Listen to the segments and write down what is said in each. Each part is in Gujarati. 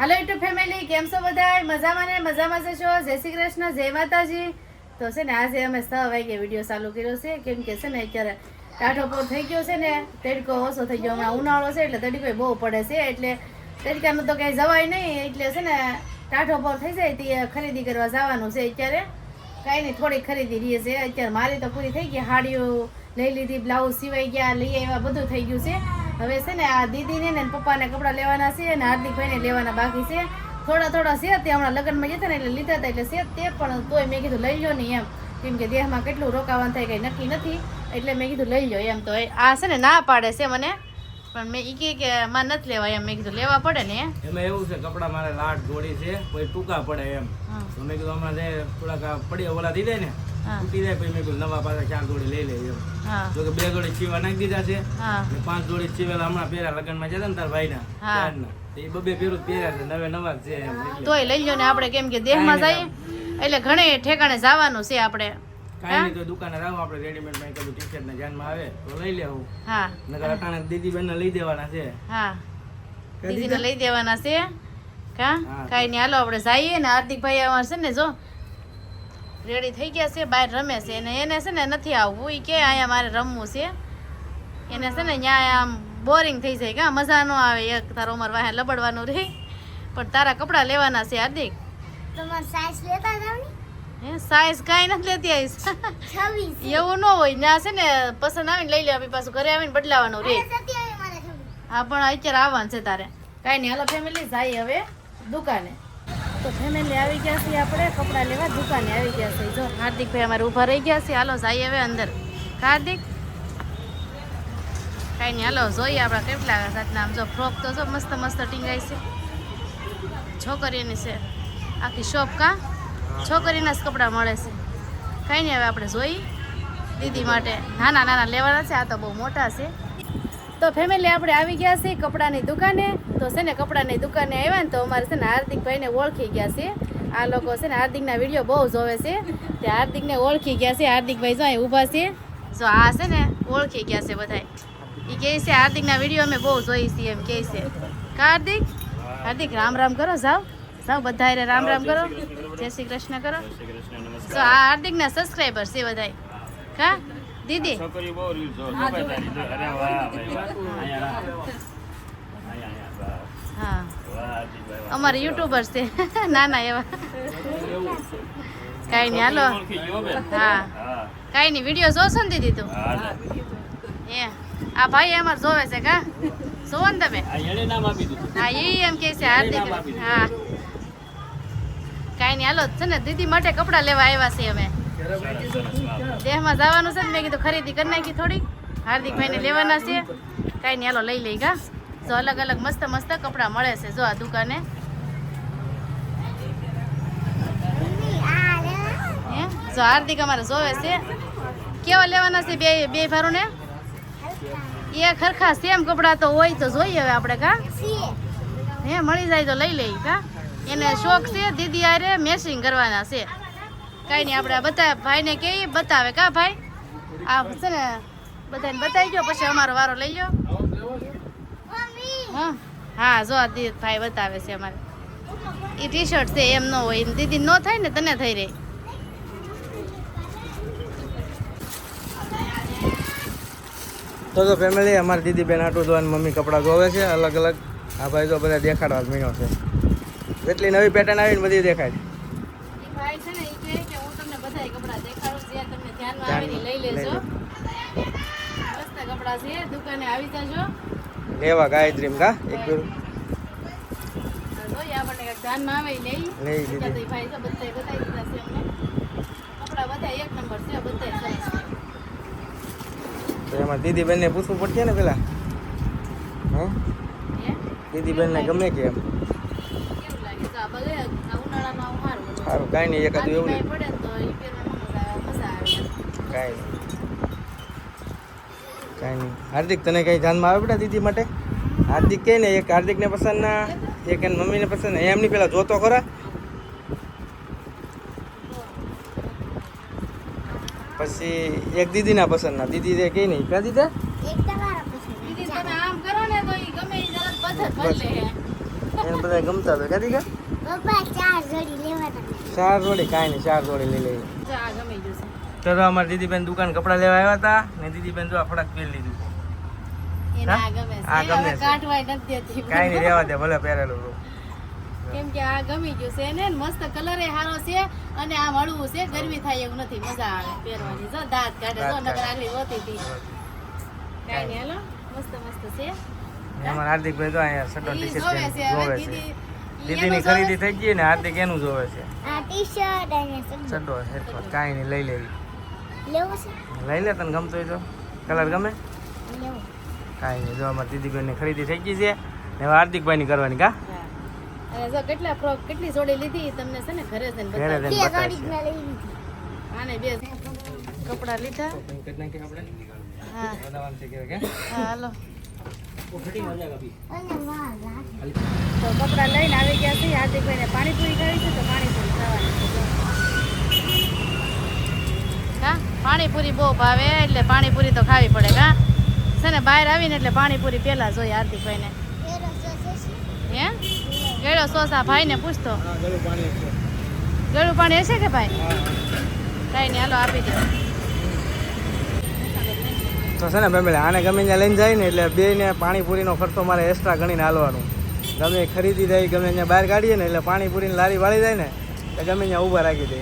હાલો યુટ્યુબ ફેમિલી, કેમ છો બધા? મજામાં છો? જય શ્રી કૃષ્ણ, જય માતાજી. તો છે ને આજે અમે 6 વાગે વિડીયો ચાલુ કર્યો છે, કેમ કે છે ને અત્યારે ટાઢો પોર થઈ ગયો છે ને, તડકો ઓછો થઈ ગયો. હમણાં ઉનાળો છે એટલે તડકો બહુ પડે છે, એટલે તડકાનું તો ક્યાંય જવાય નહીં. એટલે છે ને ટાઢો પોર થઈ જાય તે ખરીદી કરવા જવાનું છે. અત્યારે કાંઈ નહીં, થોડી ખરીદી રહી છે. અત્યારે મારી તો પૂરી થઈ ગઈ, સાડીઓ લઈ લીધી, બ્લાઉઝ સિવાઈ ગયા, લઈ આવ્યા, બધું થઈ ગયું છે. હવે છે ને આ દીદીને ને પપ્પાને કપડાં લેવાના છે અને હાર્દિકભાઈને લેવાના બાકી છે. થોડા છે તે હમણાં લગ્નમાં જતા ને એટલે લીધા હતા, એટલે છે તે પણ તોય મેં કીધું લઈ લો ને એમ, કેમ કે દેહમાં કેટલું રોકાવાનું થાય કંઈ નક્કી નથી, એટલે મેં કીધું લઈ લો એમ. તો આ છે ને ના પાડે છે મને, પણ મેં ઈ કે માં નથી લેવા એમ. મેં કીધું લેવા પડે ને એમાં એવું છે કપડા મારે લાટ જોડી છે, કોઈ ટૂંકા પડે એમ. તો મેં કીધું હમણાં થોડાક પડી ઓલા થઈ જાય ને તૂટી જાય, પછી મેં કીધું નવા પાછા 4 જોડી લઈ લે એમ. જો કે 2 જોડી સીવા નાખી દીધા છે, 5 જોડી સીવેલા હમણાં પહેર્યા લગ્નમાં જતા ને તાર ભાઈના, એ 2 પેરું પહેર્યા છે, નવા છે એમ. તોય લઈ લો ને આપણે, કેમ કે દેહમાં જઈએ એટલે ઘણે ઠેકાણે જવાનું છે આપણે. કાઈ નહીં, તો દુકાને જાવ આપણે રેડીમેડ માં કદું ટી-શર્ટ ને ધ્યાનમાં આવે તો લઈ લેવું. હા, નકર અટાણે દીદી બેન લઈ દેવાના છે. હા, દીદીને લઈ દેવાના છે. કાઈ નહીં, હાલો આપણે જઈએ ને. હાર્દિકભાઈ અમાર છે ને જો રેડી થઈ ગયા છે, બહાર રમે છે, અને એને છે ને નથી આવવું, એ કે અહીંયા મારે રમવું છે. એને છે ને ત્યાં આમ બોરિંગ થઈ જાય, કા મજા ન આવે, એક તારો અમાર વાહે લબડવાનું રહે. પણ તારા કપડાં લેવાના છે હાર્દિક. તમારે સાઈઝ લેતા જાવ ને? હે, સાઈઝ કાંઈ નથી લેતી આવીશ. 26 એવું ન હોય, ત્યાં છે ને પસંદ આવીને લઈ લેવા, પાછું ઘરે આવીને બદલાવાનું રે. હા, પણ અત્યારે આવવાનું છે તારે. કાંઈ નહીં, હાલો ફેમિલી જઈએ હવે દુકાને. તો ફેમિલી આવી ગયા છે, આપણે કપડાં લેવા દુકાને આવી ગયા છે. જો હાર્દિકભાઈ અમારે ઊભા રહી ગયા છે. હાલો જઈએ હવે અંદર. હાર્દિક, કાંઈ નહીં, હાલો જોઈએ આપણા કેટલા જાતના. આમ જો ફ્રોક તો જો મસ્ત મસ્ત ટીંગાઈ છે, છોકરીની છે આખી શોપ. કા છોકરીના જ કપડાં મળે છે. કાંઈ નહીં, હવે આપણે જોઈ દીદી માટે નાના લેવાના છે. આ તો બહુ મોટા છે. તો ફેમિલી આપણે આવી ગયા છે કપડાની દુકાને. તો છે ને કપડાની દુકાને આવ્યા ને તો અમારે છે ને હાર્દિકભાઈને ઓળખી ગયા છે. આ લોકો છે ને હાર્દિકના વિડીયો બહુ જોવે છે, તે હાર્દિકને ઓળખી ગયા છે. હાર્દિકભાઈ જો અહીં ઊભા છે, જો આ છે ને ઓળખી ગયા છે બધા. એ કહે છે હાર્દિકના વિડીયો અમે બહુ જોઈ છીએ એમ કહે છે. કા હાર્દિક? હાર્દિક રામ રામ કરો, જાઓ બધા રામ રામ કરો, જય શ્રી કૃષ્ણ કરો. તો આ હાર્દિકના સબસ્ક્રાઈબર છે બધા. કા દીદી? હા, અમારે યુટ્યુબર્સ છે નાના એવા. કાંઈ નહીં, હાલો. હા, કાંઈ નહીં, વિડીયો જોશો ને દીદી તું? એ આ ભાઈ અમારે જોવે છે. કા જોવો ને તમે? હા, એ એમ કે છે હાર્દિક. હા, કાંઈ નહીં, હાલો છે ને દીદી માટે કપડાં લેવા આવ્યા છે અમે. દેહમાં જવાનું છે ને, મેં કીધું ખરીદી કરી નાખી થોડીક, હાર્દિકભાઈને લેવાના છે. કાંઈ નહીં, હાલો લઈ લઈ. કા જો અલગ અલગ મસ્ત મસ્ત કપડાં મળે છે જો આ દુકાને. જો હાર્દિક અમારે જોવે છે. કેવા લેવાના છે બે ભારું ને? એક ખરખા સેમ કપડાં તો હોય તો જોઈએ હવે આપણે. કા હે, મળી જાય તો લઈ લઈ. કા એને શોખ છે, દીદી આરે મેચિંગ કરવાના છે. કાંઈ નહીં, આપણે બતાવે ભાઈને કે બતાવે. કા ભાઈ? આ છે ને બધાને બતાવી ગયો, પછી અમારો વારો લઈ લો. હા હા, જો આ દીદી ભાઈ બતાવે છે અમારે. એ ટી શર્ટ છે, એમ ન હોય, દીદી ન થાય ને તને થઈ રહી. તો ફેમિલી અમારી દીદી બેન આટલું જોવાનું મમ્મી કપડાં જોવે છે અલગ અલગ. આ ભાઈ તો બધા દેખાડવા જ મીણો છે. એટલી નવી પેટર્ન આવીને બધી દેખાય. ભાઈ છે ને એ કહે કે હું તમને બધાય કપડાં દેખાડું, જે તમને ધ્યાનમાં આવે ને લઈ લેજો. મસ્ત કપડાં છે, દુકાને આવી જજો લેવા. ગાયત્રી કા એક જોઈએ આપણને કંઈક ધ્યાનમાં આવે લઈ દીધી. ભાઈ તો બધાય બતાવી દીધા છે અમને. કપડાં બધા એક નંબર છે, બધાય સરસ છે. તો એમાં દીદી બેનને પૂછવું પડશે ને પેલા. દીદી બેનને ગમે કે એમ કેવું લાગે? તો આ બધે ઉનાળામાં સારું સારું. કાંઈ નહીં, એકાદું એવું નહીં. પડે ને તો એ પહેરવામાં મજા આવે. કાંઈ નહીં. હાર્દિક તને કઈ ધ્યાનમાં આવે બેટા દીદી માટે? હાર્દિક કે ને એક હાર્દિકને પસંદ ના, એક એને મમ્મીને પસંદ. એમની પેલા જોતો ખરા, પછી એક દીદીના પસંદ ના. દીદી દે કે નહીં? કા દીદા? એક તમારા પસંદ. દીદી તમે આમ કરો ને તો ઈ ગમે ઈ જરા બદલે. એને બધા ગમતા હતા કાઢી ગયા પપ્પા 4 જોડી લેવાના. 4 જોડી કાંઈ નહીં 4 જોડી લઈ લેવી જો આ ગમી ગયું છે તો અમારી દીદીબેન દુકાન કપડાં લેવા આવ્યા હતા ને દીદીબેન જો આ ફટાક પહેરી લીધું એને આ ગમે આ છે ગમે હવે છે. કાઢવાય નથી દેતી કાંઈ નહીં રહેવા દે ભલે પહેરેલું હતું. કેમ કે આ ગમી ગયું છે ને મસ્ત કલર એ સારો છે અને આ હળવું છે ગરમી થાય એવું નથી મજા આવે પહેરવાની જો દાંત કાઢે જો નકર આગળ હોતી હતી કાંઈ નહીં હાલો મસ્ત મસ્ત છે ને અમારા હાર્દિકભાઈ તો અહીંયા સડો ઈ ટી જોવે શર્ટ છે હવે જોવે છે દીદી દીદીની ખરીદી થઈ ગઈ ને હાર્દિક એનું જોવે છે આ ટી-શર્ટ અને સડો સડો હેરફોન કાંઈ નહીં લઈ લેવી લેવો છે? લઈ લે તને ગમતો હોય તો કલર ગમે લેવો. કાંઈ નહીં જો અમારી દીદીબેનની ખરીદી થઈ ગઈ છે ને હવે હાર્દિકભાઈની કરવાની કા હા. અને જો કેટલા ફ્રોક કેટલી જોડી લીધી તમને છે ને ઘરે જઈને ઘરે બતાવું. જઈને બે બતાવીશ. જોડી જ મેં લઈ લીધી. આને બે કપડા લીધા હા બનાવવાનું છે કે હા હાલો અને વાહ લાગે. તો કપડા લઈને આવી ગયા છે હાર્દિકભાઈને પાણીપુરી ખાવી છે તો પાણીપુરી ખાવાની છે જો. કા પાણીપુરી બહુ ભાવે એટલે પાણીપુરી તો ખાવી પડે કા છે ને બહાર આવીને એટલે પાણીપુરી પહેલા જોઈએ હાર્દિકભાઈને એરો સોસ છે. હે ગળ્યો સોસ આ ભાઈને પૂછતો હા ગળું પાણી છે ગળું પાણી હશે કે ભાઈ હા કાંઈ નહીં હાલો આપી દો તો છે ને ફેમિલી આને ગમે ત્યાં લઈને જાય ને એટલે બેને પાણીપુરીનો ખર્ચો મારે એક્સ્ટ્રા ગણીને હાલવાનું ગમે એ ખરીદી જાય ગમે ત્યાં બહાર કાઢીએ ને એટલે પાણીપુરીની લારી વાળી જાય ને એટલે ગમે ત્યાં ઊભા રાખી દે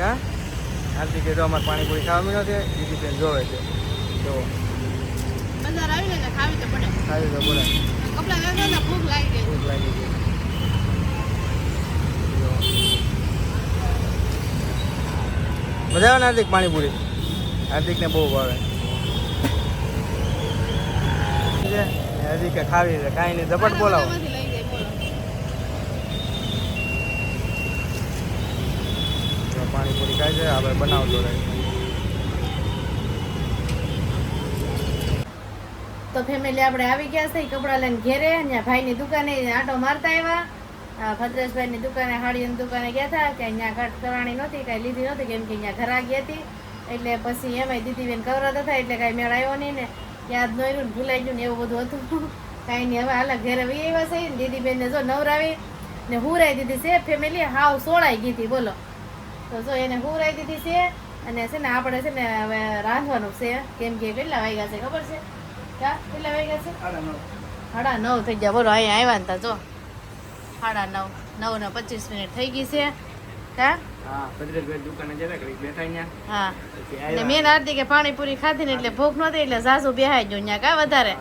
હા હાલતી કે જો અમારે પાણીપુરી ખાવા મળ્યો છે દીદી બેન જોવે છે જો બજાર આવીને એટલે ખાવી તો પડે ખાવી તો બોલે કપડા લેવા તો ભૂખ લાગી ગઈ ભૂખ લાગી ગઈ જો. મજા આવે ને હાર્દિક પાણીપુરી હાર્દિકને બહુ ભાવે હજી કે ખાવી છે કાંઈ નહીં ઝપટ બોલાવો માંથી લઈ જાય બોલો તો પાણીપુરી ખાય છે આપણે બનાવજો રહે તો ફેમિલી આપણે આવી ગયા છે કપડા લઈને ઘેરે અહીંયા ભાઈની દુકાને આંટો મારતા આવ્યા ભદ્રેશભાઈની દુકાને હાડીની દુકાને ગયા હતા કે અહીંયા કટ કરવાની નહોતી કાંઈ લીધી નહોતી કેમ કે અહીંયા ઘરા ગઈ હતી એટલે પછી એમાંય દીદીબેન કવરાતા હતા એટલે કાંઈ મેળ આવ્યો નહીં ને યાદ ન રહ્યું ને ભૂલાઈ ગયું ને એવું બધું હતું કાંઈ નહીં હવે હાલ ઘરે વી આવ્યા છે ને દીદીબેનને જો નવરાવી ને હુરાઈ દીધી છે ફેમિલી હાવ સોળાઈ ગઈ હતી બોલો તો જો એને હુરાઈ દીધી છે અને છે ને આપણે છે ને હવે રાંધવાનું છે કેમ કે કેટલા વાગ્યા છે ખબર છે કા કેટલા વાગ્યા છે 9:30 થઈ ગયા બોલો અહીંયા આવ્યા ને તા જો 9:30 થઈ ગઈ છે કા હા ભદ્રેશભાઈ દુકાને જતા કરી બેઠા અહીંયા હા પછી એટલે મેન હાર્દિકે પાણીપુરી ખાધી ને એટલે ભૂખ નહોતી એટલે સાસુ બેહાઈ ગયો અહીંયા કા વધારે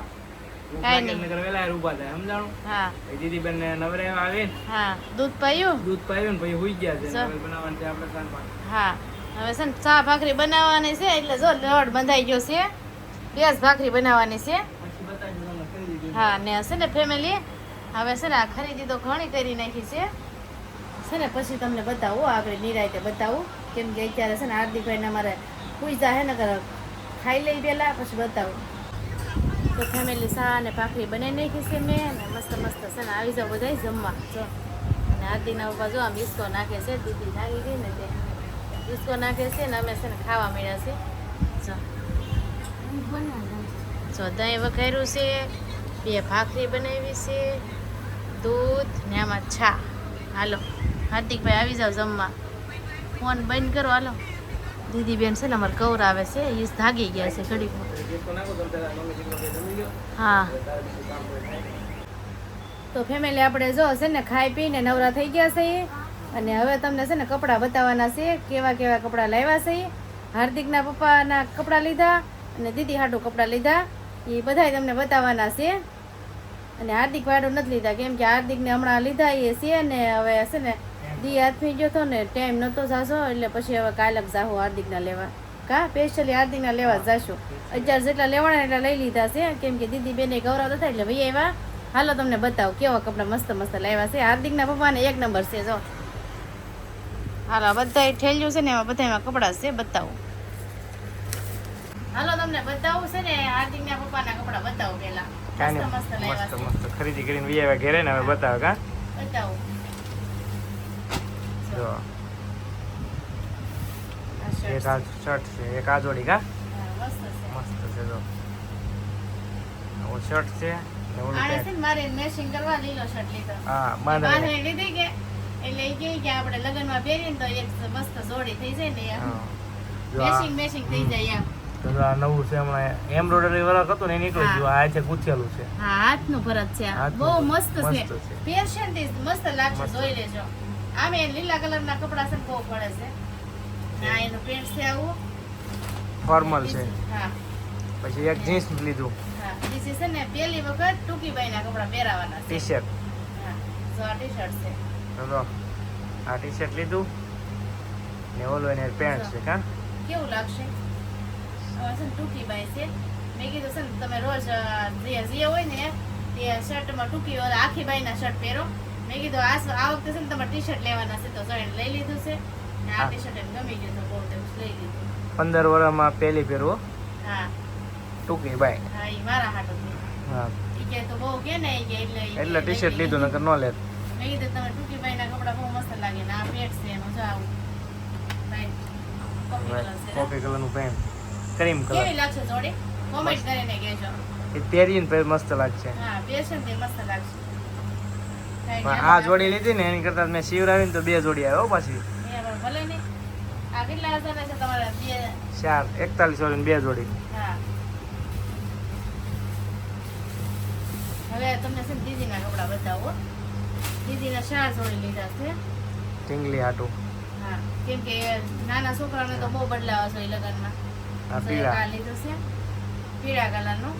કાંઈ નહીં. નગર વેલા ઊભા થાય સમજાણું હા એ દીદીબેન ને નવરે આવીને હા દૂધ પાયું દૂધ પાયું ને પછી હુઈ ગયા છે સર. હવે બનાવવાનું છે આપણે સાંજ પાછું. હા હવે છે ને ચા ભાખરી બનાવવાની છે એટલે જો લોટ બંધાઈ ગયો છે બેસ ભાખરી બનાવવાની છે પછી બતાવી દઉં તમને ખરીદી જોઈને. હા ને છે ને ફેમિલી હવે છે ને આ ખરીદી તો ઘણી કરી નાખી છે ને પછી તમને બતાવું આપણે નિરાયતે બતાવું કેમ કે અત્યારે છે ને હાર્દિકભાઈને અમારે પૂછતા હે ને ખાઈ લઈ પહેલા પછી બતાવું તો ફેમિલી સા અને ભાખરી બનાવી નાખી છે મેં ને મસ્ત મસ્ત છે ને આવી જાવ બધા જમવા જો અને હાર્દિકના ઉપર જો આમ ઈસકો નાખે છે દીદી નાખી ગઈ ને તે ઈસકો નાખે છે ને અમે છે ને ખાવા મળ્યા છે જો દહીં વઘાર્યું છે 2 ભાખરી બનાવી છે દૂધ ને આમાં છા હાલો હાર્દિકભાઈ આવી જાવ જમવા ફોન બંધ કરો હાલો દીદી બેન છે ને અમારે કવર આવે છે એ ભાગી ગયા છે ઘડીકમાં ડિસ્કો નાખો તમે પેલા મમ્મી દીકરો બે જમી લ્યો. હા તારે બીજું કામ કોઈ થાય. તો ફેમિલી આપણે જો છે ને ખાઈ પીને નવરા થઈ ગયા છે અને હવે તમને છે ને કપડાં બતાવવાના છે કેવા કેવા કપડાં લાવ્યા છે હાર્દિકના પપ્પાના કપડાં લીધા અને દીદી હાટું કપડાં લીધા એ બધાય તમને બતાવવાના છે અને હાર્દિક વાળું નથી લીધા કેમ કે હાર્દિકને હમણાં લીધા એ છે ને હવે છે ને દી હાથમી ગયો હતો ને ટાઈમ નહોતો જાશો એટલે પછી હવે કાલે જ જાહો હાર્દિકના લેવા કા સ્પેશિયલી હાર્દિકના લેવા જ જાશું 1000 જેટલા લેવાના એટલા લઈ લીધા છે કેમ કે દીદી બેને ગૌરવ હતા એટલે ભાઈ આવ્યા હાલો તમને બતાવું કેવા કપડાં મસ્ત મસ્ત લાવ્યા છે હાર્દિકના પપ્પાને 1 નંબર છે જો હાલો બધા ઠેલ્યું છે ને એમાં બધામાં કપડાં છે બતાવું હાલો તમને બતાવું છે ને હાર્દિકના પપ્પાના કપડાં બતાવું પહેલા કાંઈ મસ્ત મસ્ત નહીં. લાવ્યા મસ્ત મસ્ત ખરીદી કરીને વી આવ્યા ઘરે ને હવે બતાવો કા છે બતાવું જો આ shirt એક આ શર્ટ છે એક આ જોડી કા હા, મસ્ત છે મસ્ત છે જો આવો શર્ટ છે ઓલું આને પેન્ટ. છે ને મારે મેચિંગ કરવા લીલો શર્ટ લીધો હા બાંધણી બાંધણી લીધી કે એટલે એ કહે કે આપણે લગ્નમાં પહેરીએ ને તો એક મસ્ત જોડી થઈ જાય ને એમ હા. જો આ મેચિંગ થઈ જાય એમ તો જો આ નવું છે હમણાં એમ્બ્રોઇડરી વર્ક હતું ને એ નીકળી ગયું આ છે ગુથેલું છે હા હાથનું ભરત છે આ. હાથનું બહુ ભરત. મસ્ત છે મસ્ત છે. પહેરશે ને તે મસ્ત લાગશે મસ્ત. જોઈ લેજો આમે લીલા કલરના કપડા છે ને બહુ પડે છે હા એનું પેન્ટ છે આવું ફોર્મલ છે હા પછી એક જીન્સ લીધું હા બીજી છે ને પહેલી વખત ટૂંકી બાઈના કપડા પહેરાવાના છે ટી શર્ટ હા જો આ ટી શર્ટ છે તો આ ટી શર્ટ લીધું ને ઓલું એને પેન્ટ છે કા કેવું લાગશે હવે છે ને ટૂંકી બાઈ છે મેં કીધું છે ને તમે રોજ જે હોય ને તે શર્ટમાં ટૂંકી ઓલા આખી બાઈના શર્ટ પહેરો મેં કીધું આ વખતે છે ને તમારે ટી શર્ટ લેવાના છે તો જો એને લઈ લીધું છે ને આ ટી શર્ટ એને ગમી ગયું તો બહુ તેમ લઈ લીધું 15 વર્ષમાં પહેલી પહેરવું હા ટૂંકી બાય હા એ મારા હાટું હા એ કે તો બહુ કે ને ઈ કે એટલે એટલે ટી શર્ટ લીધું નકર ન લેત મેં કીધું તમે ટૂંકી બાઈના કપડા બહુ મસ્ત લાગે ને આ પેટ છે એનું જો આવું બાઈ કોફી કલર છે કોફી કલરનું પેન્ટ ક્રીમ કલર કેવી લાગશે જોડી કોમેન્ટ કરીને કહેજો એ પહેરીને પછી મસ્ત લાગશે હા પહેરશે ને તે મસ્ત લાગશે કાંઈ પણ નહીં, આ જોડી લીધી ને એની કરતા મેં શિવરાવીને તો 2 જોડી આવ્યો પાછી એ પણ ભલે નહીં આ કેટલા હજારના છે તમારા બે 41 ની 2 જોડી હા હવે તમને છે ને દીદીના કપડા બતાવો દીદીના 4 જોડી લીધા છે ઢીંગલી હાટું હા કેમ કે નાના છોકરાને તો બહુ બદલાવા છે લગ્નમાં આ તો એક પીળા આ લીધું છે પીળા કલરનું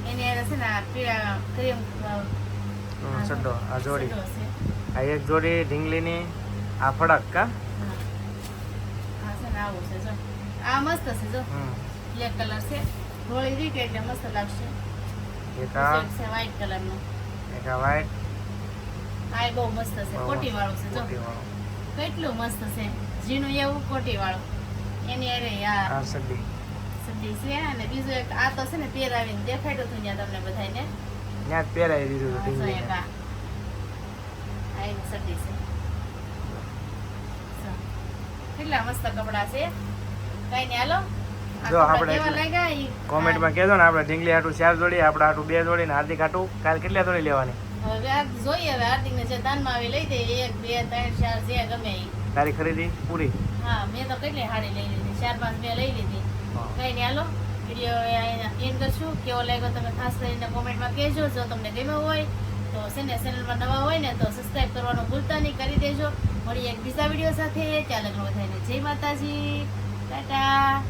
એની અંદર છે ને આ પીળા ક્રીમ સડ્ડો આ જોડી છે આ એક જોડી ઢીંગલીની આ ફડક કા હા આ છે ને આવું છે જો આ મસ્ત છે જો બ્લેક કલર છે હોળી રીત એટલે મસ્ત લાગશે એક આ એક છે વ્હાઈટ કલરનું એક આ white, આ એ બહુ મસ્ત છે બહુ કોટી વાળું છે જો કોટીવાળું. કેટલું મસ્ત છે ઝીણું એવું કોટી વાળું એની અરે યાર આ સડી સડી છે અને બીજું એક આ તો છે ને પહેરાવીને દેખાડ્યું હતું ત્યાં તમને બધાને ત્યાં જ પહેરાવી દીધું હતું આ જો એક ઢીંગલીને. આ એની સડી છે જો. કેટલા મસ્ત કપડા છે કઈ નહીં હાલો આ જો કપડાં આપણે કેવા લાગ્યા ઈ કોમેન્ટમાં કહેજો ને આપણે ઢીંગલી હાટું 4 જોડી આપણે હાટું 2 જોડી ને હાર્દિક હાટું કાલ કેટલા જોડી લેવાની હવે આ જોઈએ હવે હાર્દિકને જે દાનમાં આવી લઈ દે 1 2 3 4 જે ગમે ઈ તારી ખરીદી પૂરી હા મેં તો કેટલી હાડી લઈ લીધી 4 5 મેં લઈ લીધી હા. કઈ નહીં હાલો વિડીયો એન્ડ કરશું કેવો લાગ્યો તમે ખાસ કરીને કોમેન્ટમાં કહેજો જો તમને ગમ્યો હોય તો છે ને ચેનલમાં નવા હોય ને તો સબસ્ક્રાઇબ કરવાનું ભૂલતા નહીં કરી દેજો મળીએ એક બીજા વિડીયો સાથે ત્યાં લગ્ન વધાઈને જય માતાજી ટાટા